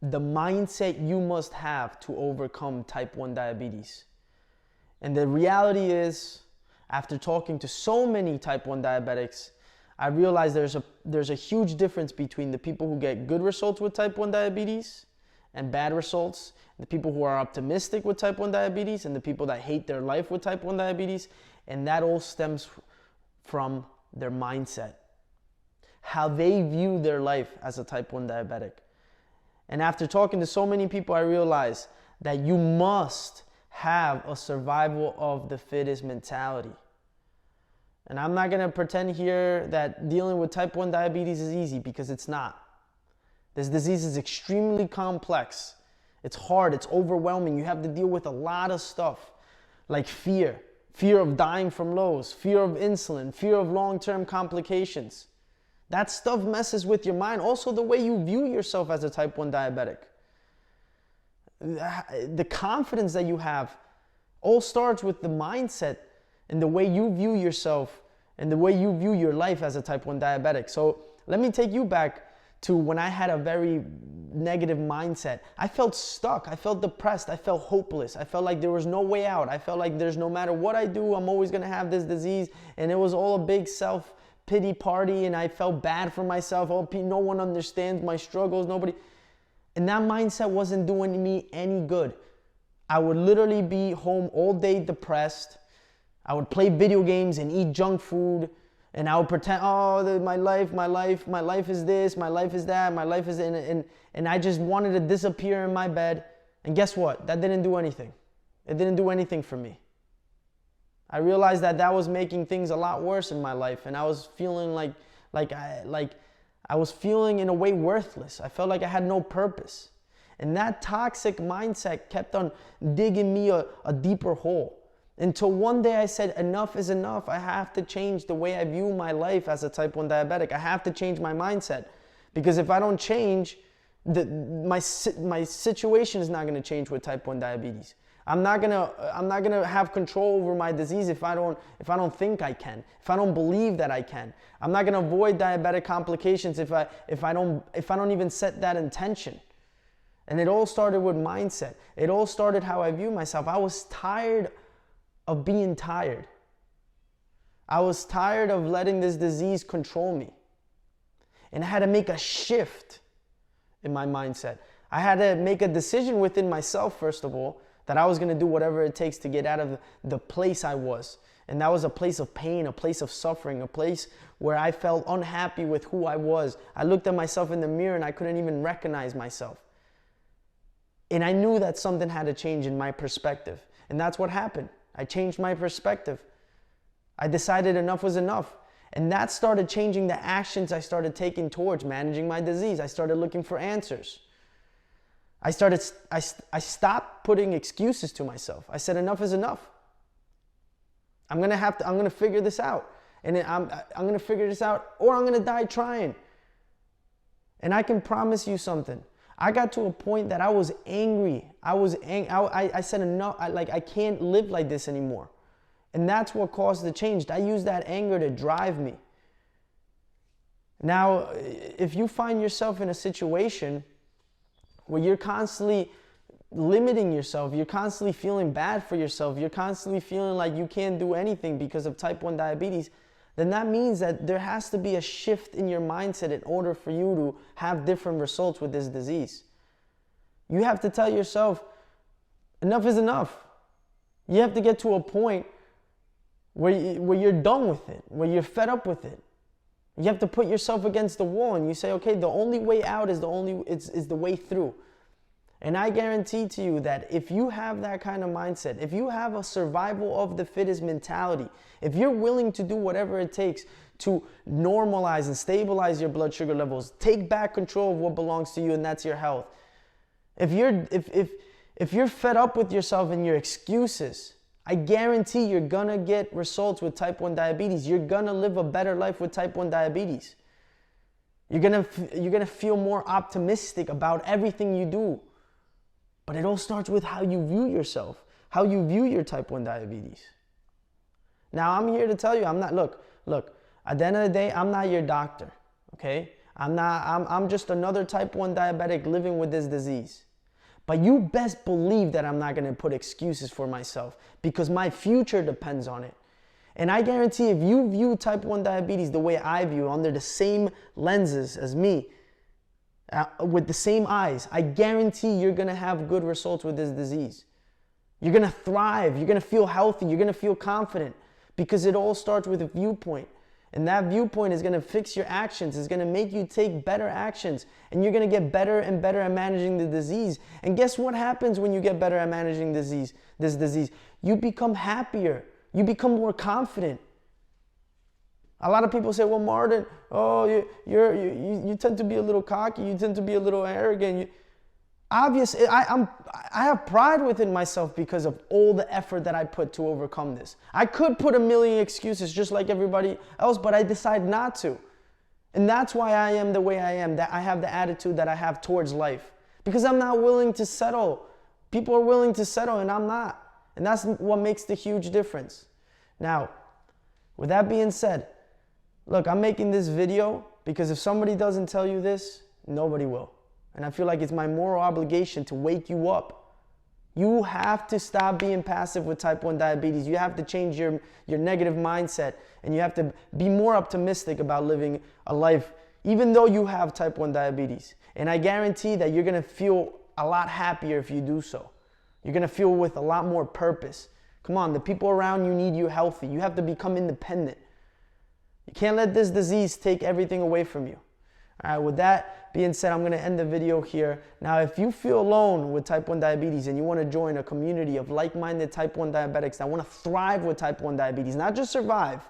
the mindset you must have to overcome type 1 diabetes. And the reality is, after talking to so many type 1 diabetics, I realized there's a huge difference between the people who get good results with type 1 diabetes and bad results, the people who are optimistic with type 1 diabetes and the people that hate their life with type 1 diabetes. And that all stems from their mindset, how they view their life as a type 1 diabetic. And after talking to so many people, I realized that you must have a survival of the fittest mentality. And I'm not going to pretend here that dealing with type 1 diabetes is easy, because it's not. This disease is extremely complex. It's hard, it's overwhelming. You have to deal with a lot of stuff, like fear of dying from lows, fear of insulin, fear of long-term complications. That stuff messes with your mind. Also, the way you view yourself as a type 1 diabetic. The confidence that you have all starts with the mindset and the way you view yourself and the way you view your life as a type 1 diabetic. So let me take you back to when I had a very negative mindset. I felt stuck. I felt depressed. I felt hopeless. I felt like there was no way out. I felt like there's no matter what I do, I'm always going to have this disease. And it was all a big self-pity party, and I felt bad for myself. Oh, no one understands my struggles. Nobody. And that mindset wasn't doing me any good. I would literally be home all day depressed. I would play video games and eat junk food. And I would pretend, oh, my life is this, my life is that, my life is, and I just wanted to disappear in my bed. And guess what? That didn't do anything. It didn't do anything for me. I realized that was making things a lot worse in my life, and I was feeling like I was feeling in a way worthless. I felt like I had no purpose. And that toxic mindset kept on digging me a deeper hole. Until one day I said, enough is enough. I have to change the way I view my life as a type 1 diabetic. I have to change my mindset. Because if I don't change, my situation is not going to change with type 1 diabetes. I'm not gonna have control over my disease if I don't think I can, if I don't believe that I can. I'm not gonna avoid diabetic complications if I don't even set that intention. And it all started with mindset. It all started how I view myself. I was tired of being tired. I was tired of letting this disease control me. And I had to make a shift in my mindset. I had to make a decision within myself, first of all, that I was going to do whatever it takes to get out of the place I was. And that was a place of pain, a place of suffering, a place where I felt unhappy with who I was. I looked at myself in the mirror and I couldn't even recognize myself. And I knew that something had to change in my perspective. And that's what happened. I changed my perspective. I decided enough was enough. And that started changing the actions I started taking towards managing my disease. I started looking for answers. I stopped putting excuses to myself. I said, enough is enough. I'm going to figure this out. And I'm going to figure this out, or I'm going to die trying. And I can promise you something. I got to a point that I was angry. I said enough. I can't live like this anymore. And that's what caused the change. I used that anger to drive me. Now, if you find yourself in a situation where you're constantly limiting yourself, you're constantly feeling bad for yourself, you're constantly feeling like you can't do anything because of type 1 diabetes, then that means that there has to be a shift in your mindset in order for you to have different results with this disease. You have to tell yourself, enough is enough. You have to get to a point where you're done with it, where you're fed up with it. You have to put yourself against the wall and you say, okay, the only way out is the way through. And I guarantee to you that if you have that kind of mindset, if you have a survival of the fittest mentality, if you're willing to do whatever it takes to normalize and stabilize your blood sugar levels, take back control of what belongs to you, and that's your health. If you're fed up with yourself and your excuses, I guarantee you're gonna get results with type 1 diabetes. You're gonna live a better life with type 1 diabetes. You're gonna feel more optimistic about everything you do. But it all starts with how you view yourself, how you view your type 1 diabetes. Now, I'm here to tell you, look, at the end of the day, I'm not your doctor, okay? I'm just another type 1 diabetic living with this disease. But you best believe that I'm not going to put excuses for myself because my future depends on it. And I guarantee if you view type 1 diabetes the way I view, under the same lenses as me, with the same eyes, I guarantee you're going to have good results with this disease. You're going to thrive. You're going to feel healthy. You're going to feel confident because it all starts with a viewpoint. And that viewpoint is going to fix your actions. It's going to make you take better actions. And you're going to get better and better at managing the disease. And guess what happens when you get better at managing this disease? You become happier. You become more confident. A lot of people say, well, Martin, oh, you tend to be a little cocky. You tend to be a little arrogant. Obviously, I have pride within myself because of all the effort that I put to overcome this. I could put a million excuses just like everybody else, but I decide not to. And that's why I am the way I am, that I have the attitude that I have towards life. Because I'm not willing to settle. People are willing to settle and I'm not. And that's what makes the huge difference. Now, with that being said, look, I'm making this video because if somebody doesn't tell you this, nobody will. And I feel like it's my moral obligation to wake you up. You have to stop being passive with type 1 diabetes. You have to change your negative mindset and you have to be more optimistic about living a life even though you have type 1 diabetes. And I guarantee that you're going to feel a lot happier if you do so. You're going to feel with a lot more purpose. Come on, the people around you need you healthy. You have to become independent. You can't let this disease take everything away from you. All right, with that being said, I'm going to end the video here. Now, if you feel alone with type 1 diabetes and you want to join a community of like-minded type 1 diabetics that want to thrive with type 1 diabetes, not just survive,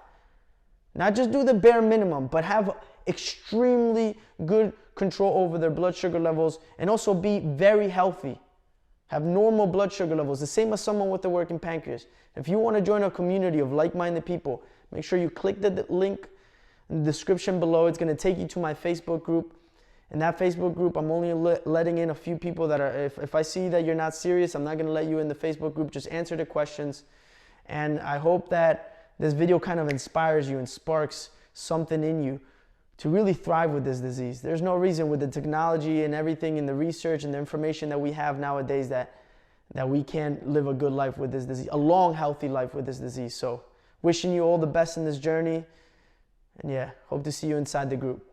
not just do the bare minimum, but have extremely good control over their blood sugar levels and also be very healthy, have normal blood sugar levels, the same as someone with a working pancreas. If you want to join a community of like-minded people, make sure you click the link in the description below. It's going to take you to my Facebook group. In that Facebook group, I'm only letting in a few people that are, if I see that you're not serious, I'm not going to let you in the Facebook group. Just answer the questions. And I hope that this video kind of inspires you and sparks something in you to really thrive with this disease. There's no reason with the technology and everything and the research and the information that we have nowadays that we can't live a good life with this disease, a long, healthy life with this disease. So wishing you all the best in this journey. And yeah, hope to see you inside the group.